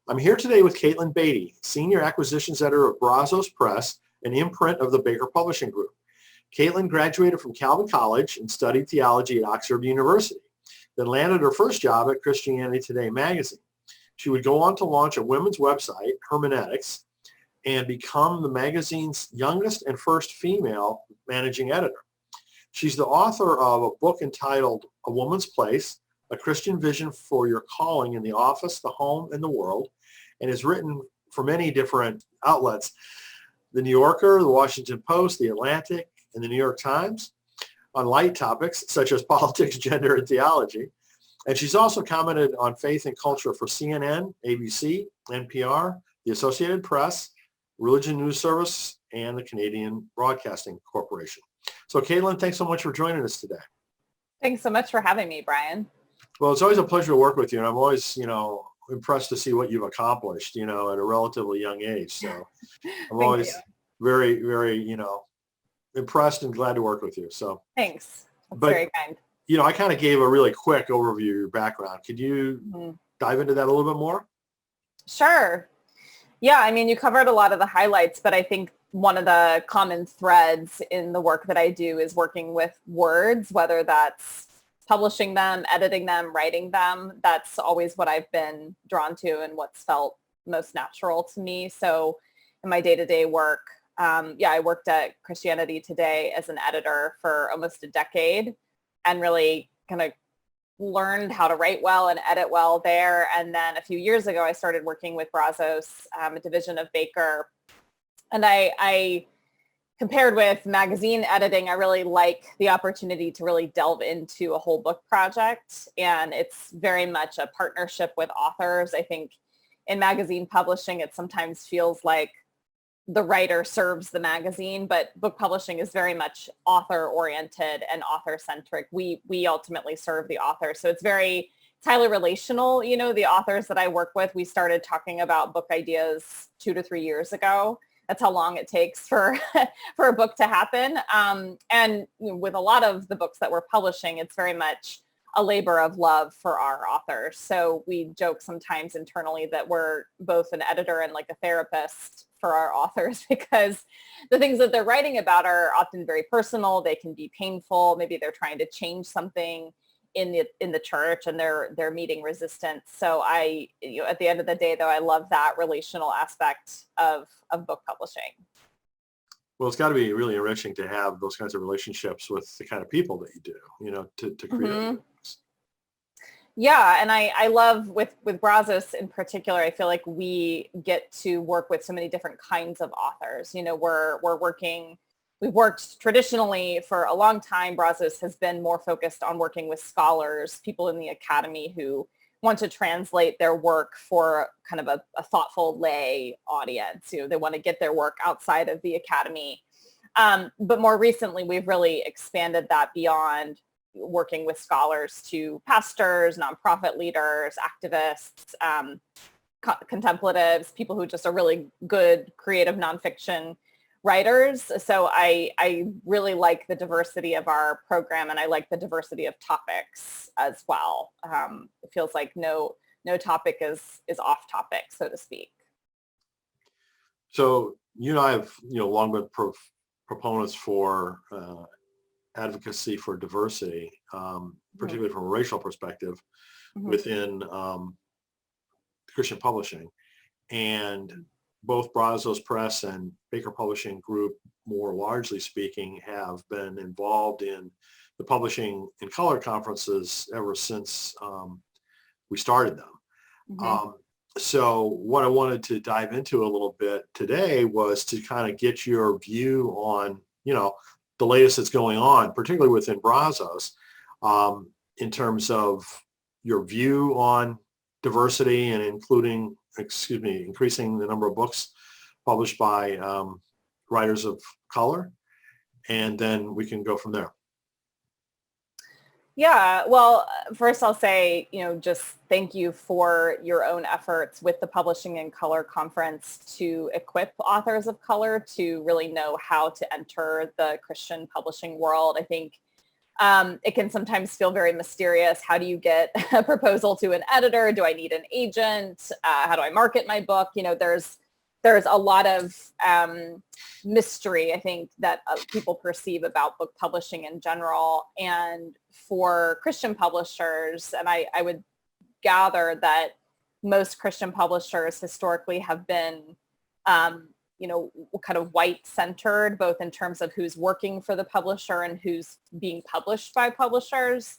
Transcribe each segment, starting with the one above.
I'm here today with Katelyn Beaty, Senior Acquisitions Editor of Brazos Press, an imprint of the Baker Publishing Group. Katelyn graduated from Calvin College and studied theology at Oxford University, then landed her first job at Christianity Today magazine. She would go on to launch a women's website, Hermeneutics, and become the magazine's youngest and first female managing editor. She's the author of a book entitled A Woman's Place, A Christian Vision for Your Calling in the Office, the Home, and the World, and has written for many different outlets, the New Yorker, the Washington Post, the Atlantic, and the New York Times, on light topics such as politics, gender, and theology. And she's also commented on faith and culture for CNN, ABC, NPR, the Associated Press, Religion News Service, and the Canadian Broadcasting Corporation. So Katelyn, thanks so much for joining us today. Thanks so much for having me, Brian. Well, it's always a pleasure to work with you, and I'm always, impressed to see what you've accomplished, at a relatively young age. So I'm always very, very, impressed and glad to work with you. So thanks. That's very kind. I kind of gave a really quick overview of your background. Could you dive into that a little bit more? Sure. Yeah, you covered a lot of the highlights, but I think one of the common threads in the work that I do is working with words, whether that's publishing them, editing them, writing them. That's always what I've been drawn to and what's felt most natural to me. So in my day-to-day work, I worked at Christianity Today as an editor for almost a decade and really kind of learned how to write well and edit well there. And then a few years ago, I started working with Brazos, a division of Baker. And I compared with magazine editing, I really like the opportunity to really delve into a whole book project. And it's very much a partnership with authors. I think in magazine publishing, it sometimes feels like the writer serves the magazine, but book publishing is very much author-oriented and author-centric. We ultimately serve the author. So it's highly relational. The authors that I work with, we started talking about book ideas 2 to 3 years ago. That's how long it takes for a book to happen. And with a lot of the books that we're publishing, it's very much a labor of love for our authors. So we joke sometimes internally that we're both an editor and like a therapist for our authors, because the things that they're writing about are often very personal. They can be painful. Maybe they're trying to change something in the church and they're meeting resistance. So at the end of the day, though, I love that relational aspect of book publishing. Well, it's got to be really enriching to have those kinds of relationships with the kind of people that you do, to create books. Yeah, and I love with Brazos in particular, I feel like we get to work with so many different kinds of authors. We've worked traditionally for a long time. Brazos has been more focused on working with scholars, people in the academy who want to translate their work for kind of a thoughtful lay audience. They want to get their work outside of the academy. But more recently, we've really expanded that beyond working with scholars to pastors, nonprofit leaders, activists, contemplatives, people who just are really good creative nonfiction writers. So I really like the diversity of our program, and I like the diversity of topics as well. It feels like no topic is off topic, so to speak. So you and I have long been proponents for advocacy for diversity, particularly from a racial perspective within Christian publishing, and both Brazos Press and Baker Publishing Group, more largely speaking, have been involved in the publishing in color conferences ever since we started them. So what I wanted to dive into a little bit today was to kind of get your view on, the latest that's going on, particularly within Brazos, in terms of your view on diversity and increasing the number of books published by writers of color, and then we can go from there. Yeah, well, first I'll say, just thank you for your own efforts with the Publishing in Color Conference to equip authors of color to really know how to enter the Christian publishing world. I think It can sometimes feel very mysterious. How do you get a proposal to an editor? Do I need an agent? How do I market my book? There's a lot of mystery, I think, that people perceive about book publishing in general. And for Christian publishers, and I would gather that most Christian publishers historically have been, kind of white-centered, both in terms of who's working for the publisher and who's being published by publishers.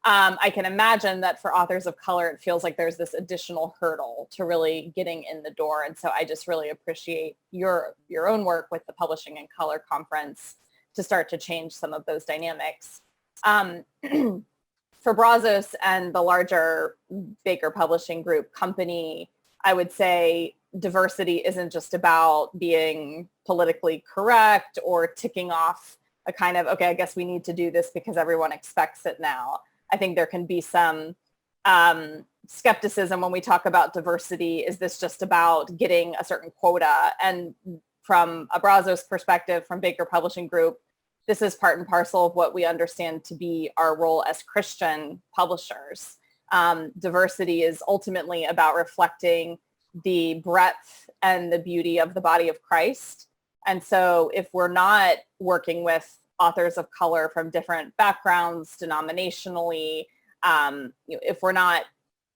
I can imagine that for authors of color, it feels like there's this additional hurdle to really getting in the door. And so I just really appreciate your own work with the Publishing in Color Conference to start to change some of those dynamics. For Brazos and the larger Baker Publishing Group company, I would say diversity isn't just about being politically correct or ticking off a kind of, okay, I guess we need to do this because everyone expects it now. I think there can be some skepticism when we talk about diversity. Is this just about getting a certain quota? And from a Brazos perspective, from Baker Publishing Group, this is part and parcel of what we understand to be our role as Christian publishers. Diversity is ultimately about reflecting the breadth and the beauty of the body of Christ. And so if we're not working with authors of color from different backgrounds, denominationally, if we're not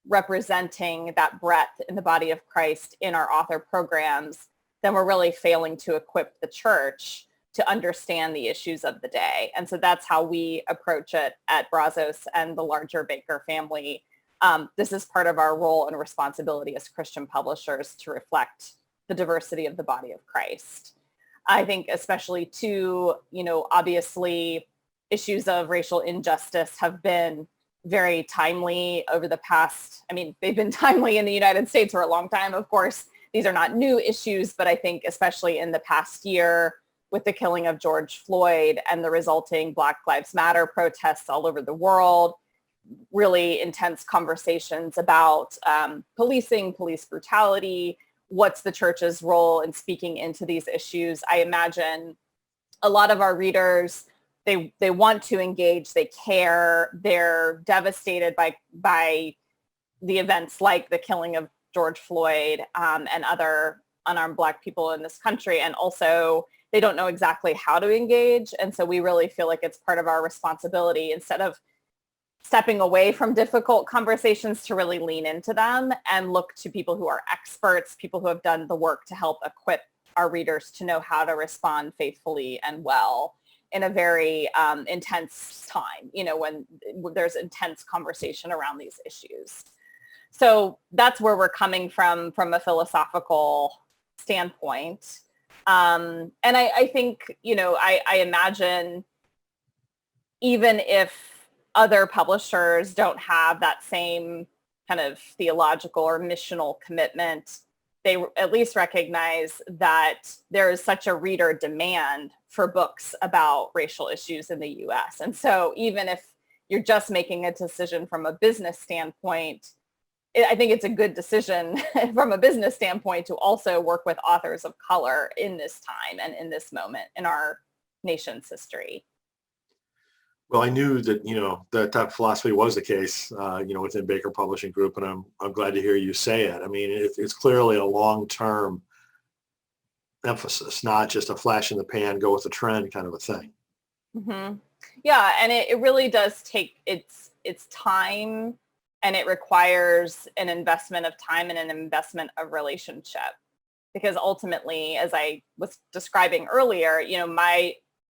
representing that breadth in the body of Christ in our author programs, then we're really failing to equip the church to understand the issues of the day. And so that's how we approach it at Brazos and the larger Baker family. This is part of our role and responsibility as Christian publishers to reflect the diversity of the body of Christ. I think especially too, obviously issues of racial injustice have been very timely over the past, they've been timely in the United States for a long time, of course. These are not new issues, but I think especially in the past year with the killing of George Floyd and the resulting Black Lives Matter protests all over the world, really intense conversations about policing, police brutality, what's the church's role in speaking into these issues. I imagine a lot of our readers, they want to engage, they care, they're devastated by the events like the killing of George Floyd and other unarmed Black people in this country. And also they don't know exactly how to engage. And so we really feel like it's part of our responsibility, instead of stepping away from difficult conversations, to really lean into them and look to people who are experts, people who have done the work to help equip our readers to know how to respond faithfully and well in a very intense time, when there's intense conversation around these issues. So that's where we're coming from a philosophical standpoint. And I think, I imagine even if other publishers don't have that same kind of theological or missional commitment, they at least recognize that there is such a reader demand for books about racial issues in the US. And so even if you're just making a decision from a business standpoint, I think it's a good decision from a business standpoint to also work with authors of color in this time and in this moment in our nation's history. Well, I knew that, that philosophy was the case, within Baker Publishing Group, and I'm glad to hear you say it. It's clearly a long-term emphasis, not just a flash in the pan, go with the trend kind of a thing. Mm-hmm. Yeah, and it really does take its time, and it requires an investment of time and an investment of relationship, because ultimately, as I was describing earlier,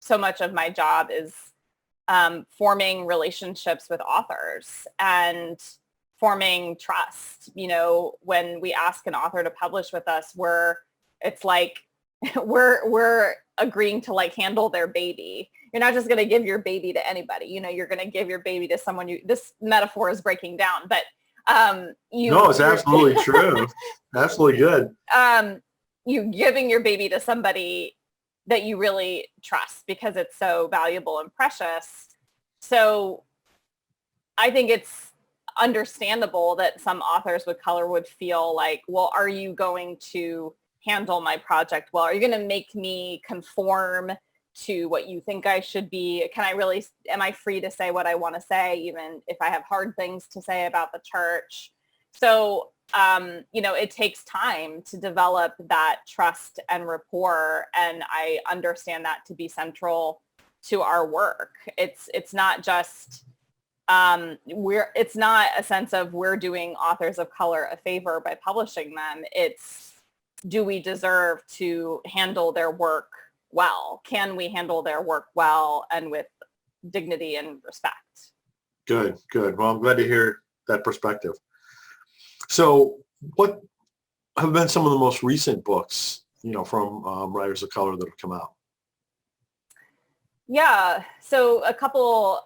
so much of my job is forming relationships with authors and forming trust. When we ask an author to publish with us, we're agreeing to handle their baby. You're not just going to give your baby to anybody. You're going to give your baby to someone this metaphor is breaking down, but no, it's absolutely true. Absolutely good. You giving your baby to somebody that you really trust because it's so valuable and precious. So I think it's understandable that some authors with color would feel like, well, are you going to handle my project well? Are you going to make me conform to what you think I should be? Am I free to say what I want to say, even if I have hard things to say about the church? So, it takes time to develop that trust and rapport. And I understand that to be central to our work. It's not just, it's not a sense of we're doing authors of color a favor by publishing them. It's, do we deserve to handle their work well? Can we handle their work well and with dignity and respect? Good. Well, I'm glad to hear that perspective. So what have been some of the most recent books, from writers of color that have come out? Yeah, so a couple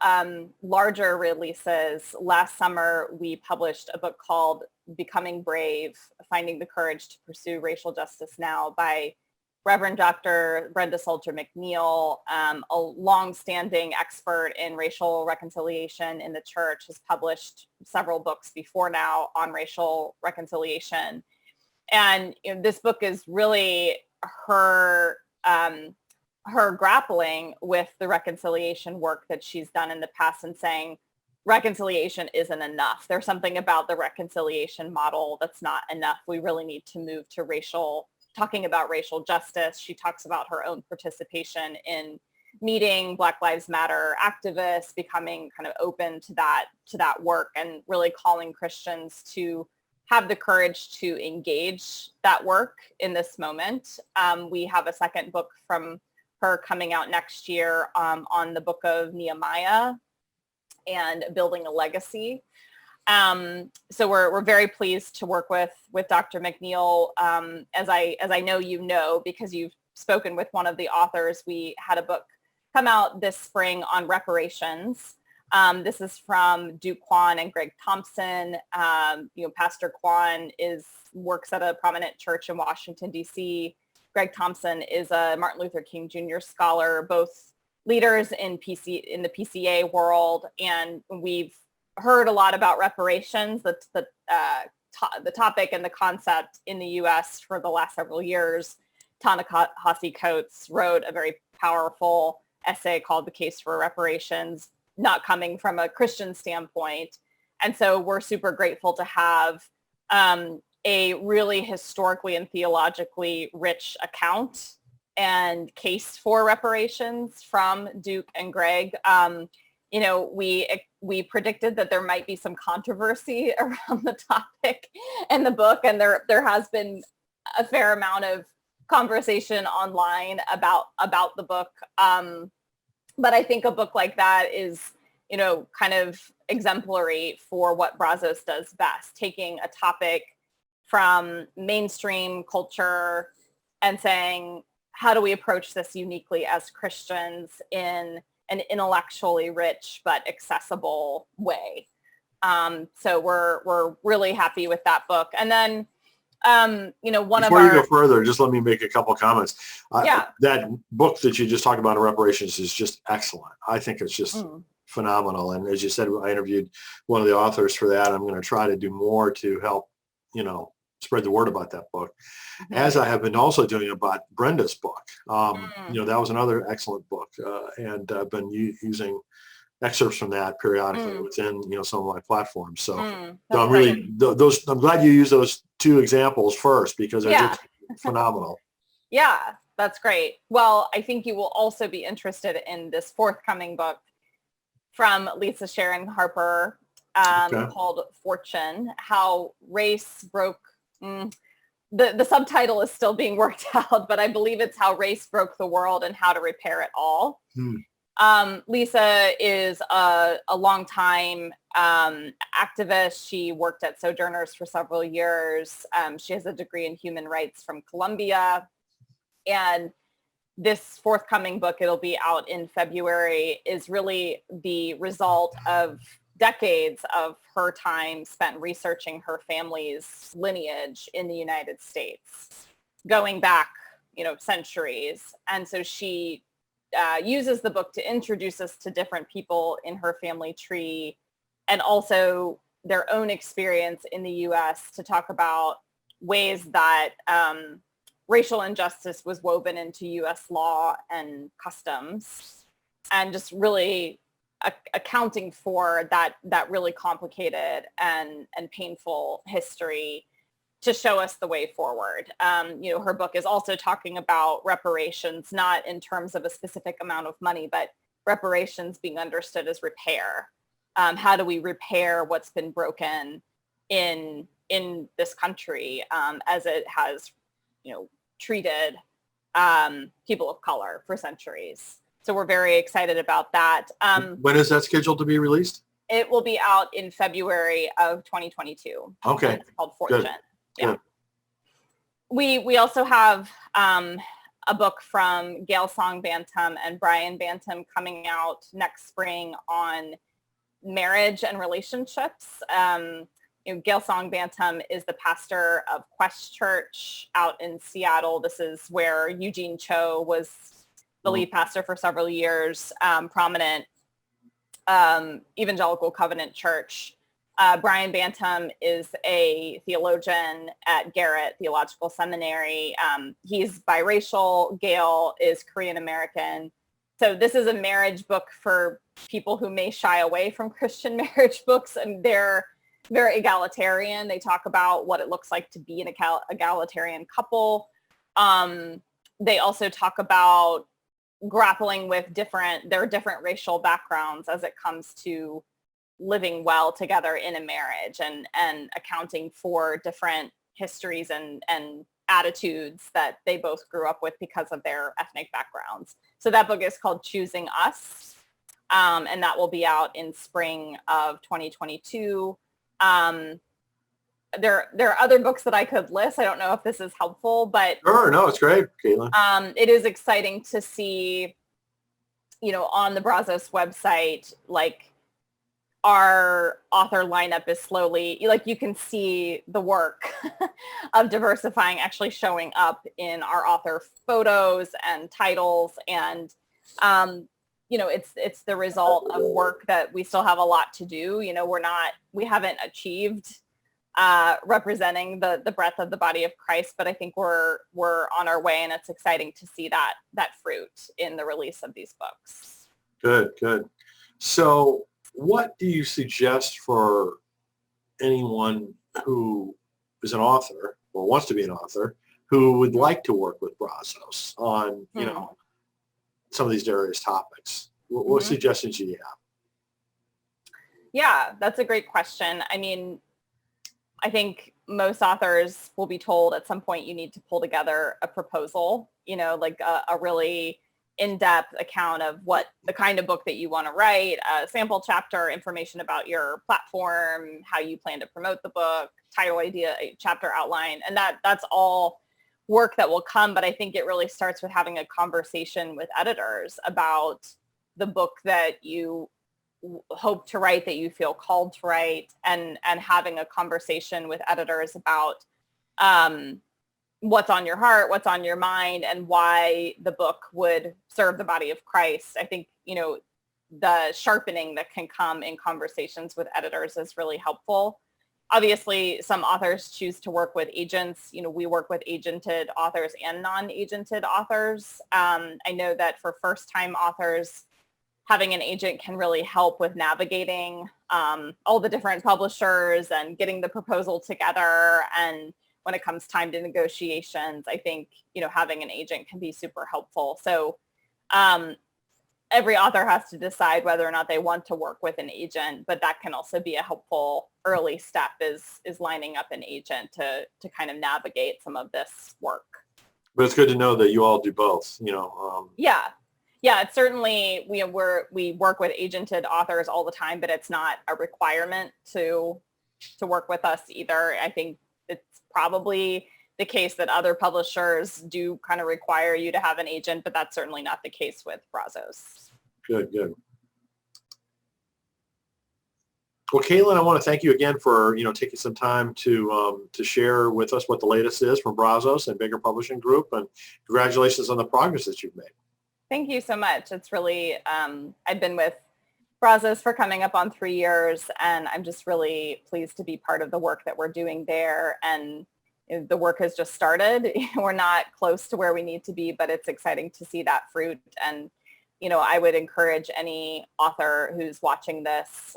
larger releases. Last summer, we published a book called Becoming Brave, Finding the Courage to Pursue Racial Justice Now by Reverend Dr. Brenda Salter McNeil, a longstanding expert in racial reconciliation in the church, has published several books before now on racial reconciliation. And this book is really her grappling with the reconciliation work that she's done in the past and saying reconciliation isn't enough. There's something about the reconciliation model that's not enough. We really need to move to talking about racial justice. She talks about her own participation in meeting Black Lives Matter activists, becoming kind of open to that work, and really calling Christians to have the courage to engage that work in this moment. We have a second book from her coming out next year on the book of Nehemiah and building a legacy. So we're very pleased to work with Dr. McNeil. As I know, because you've spoken with one of the authors, we had a book come out this spring on reparations. This is from Duke Kwan and Greg Thompson. Pastor Kwan works at a prominent church in Washington, D.C. Greg Thompson is a Martin Luther King Jr. scholar, both leaders in the PCA world, and we've heard a lot about reparations, the topic and the concept in the U.S. for the last several years. Ta-Nehisi Coates wrote a very powerful essay called The Case for Reparations, not coming from a Christian standpoint. And so we're super grateful to have a really historically and theologically rich account and case for reparations from Duke and Greg. We predicted that there might be some controversy around the topic in the book, and there has been a fair amount of conversation online about the book. But I think a book like that is, kind of exemplary for what Brazos does best, taking a topic from mainstream culture and saying, how do we approach this uniquely as Christians in an intellectually rich but accessible way? So we're really happy with that book. And then, before you go further, just let me make a couple comments. Yeah. That book that you just talked about in reparations is just excellent. I think it's just phenomenal. And as you said, I interviewed one of the authors for that. I'm going to try to do more to help, spread the word about that book, as I have been also doing about Brenda's book. That was another excellent book, and I've been using excerpts from that periodically within some of my platforms. So, I'm really I'm glad you used those two examples first, because they're just phenomenal. Yeah, that's great. Well, I think you will also be interested in this forthcoming book from Lisa Sharon Harper called Fortune: How Race Broke. The subtitle is still being worked out, but I believe it's How Race Broke the World and How to Repair It All. Lisa is a longtime activist. She worked at Sojourners for several years. She has a degree in human rights from Columbia. And this forthcoming book, it'll be out in February, is really the result of decades of her time spent researching her family's lineage in the United States, going back, centuries. And so she uses the book to introduce us to different people in her family tree, and also their own experience in the U.S. to talk about ways that racial injustice was woven into U.S. law and customs, and just really accounting for that really complicated and painful history to show us the way forward. Her book is also talking about reparations, not in terms of a specific amount of money, but reparations being understood as repair. How do we repair what's been broken in this country as it has, treated people of color for centuries? So we're very excited about that. When is that scheduled to be released? It will be out in February of 2022. Okay. It's called Fortune. Good. Yeah. Good. We also have a book from Gail Song Bantam and Brian Bantam coming out next spring on marriage and relationships. Gail Song Bantam is the pastor of Quest Church out in Seattle. This is where Eugene Cho was the lead pastor for several years, prominent evangelical covenant church. Brian Bantam is a theologian at Garrett Theological Seminary. He's biracial. Gail is Korean American. So this is a marriage book for people who may shy away from Christian marriage books, and they're very egalitarian. They talk about what it looks like to be an egalitarian couple. They also talk about grappling with their different racial backgrounds as it comes to living well together in a marriage, and accounting for different histories and attitudes that they both grew up with because of their ethnic backgrounds. So that book is called Choosing Us, and that will be out in spring of 2022. There are other books that I could list. I don't know if this is helpful, but Sure, no, it's great, Katelyn. It is exciting to see, on the Brazos website, like, our author lineup is slowly, like, you can see the work of diversifying actually showing up in our author photos and titles. And, it's the result of work that we still have a lot to do. We haven't achieved representing the breadth of the body of Christ, but I think we're on our way, and it's exciting to see that fruit in the release of these books. Good. So what do you suggest for anyone who is an author or wants to be an author who would like to work with Brazos on, some of these various topics? What suggestions do you have? Yeah, that's a great question. I mean, I think most authors will be told at some point you need to pull together a proposal, like a really in-depth account of what the kind of book that you want to write, a sample chapter, information about your platform, how you plan to promote the book, title idea, a chapter outline, and that's all work that will come. But I think it really starts with having a conversation with editors about the book that you hope to write, that you feel called to write, and having a conversation with editors about what's on your heart, what's on your mind, and why the book would serve the body of Christ. I think, the sharpening that can come in conversations with editors is really helpful. Obviously, some authors choose to work with agents. We work with agented authors and non-agented authors. I know that for first-time authors, having an agent can really help with navigating all the different publishers and getting the proposal together. And when it comes time to negotiations, I think, having an agent can be super helpful. So every author has to decide whether or not they want to work with an agent, but that can also be a helpful early step is lining up an agent to kind of navigate some of this work. But it's good to know that you all do both, Yeah, it's certainly, we work with agented authors all the time, but it's not a requirement to work with us either. I think it's probably the case that other publishers do kind of require you to have an agent, but that's certainly not the case with Brazos. Good. Well, Katelyn, I want to thank you again for, taking some time to share with us what the latest is from Brazos and Baker Publishing Group, and congratulations on the progress that you've made. Thank you so much. It's really, I've been with Brazos for coming up on 3 years, and I'm just really pleased to be part of the work that we're doing there. And the work has just started. We're not close to where we need to be, but it's exciting to see that fruit. And, I would encourage any author who's watching this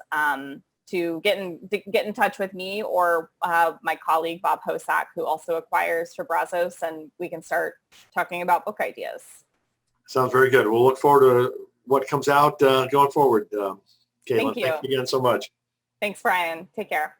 to get in touch with me or my colleague, Bob Hosack, who also acquires for Brazos, and we can start talking about book ideas. Sounds very good. We'll look forward to what comes out going forward. Katelyn, Thank you again so much. Thanks, Brian. Take care.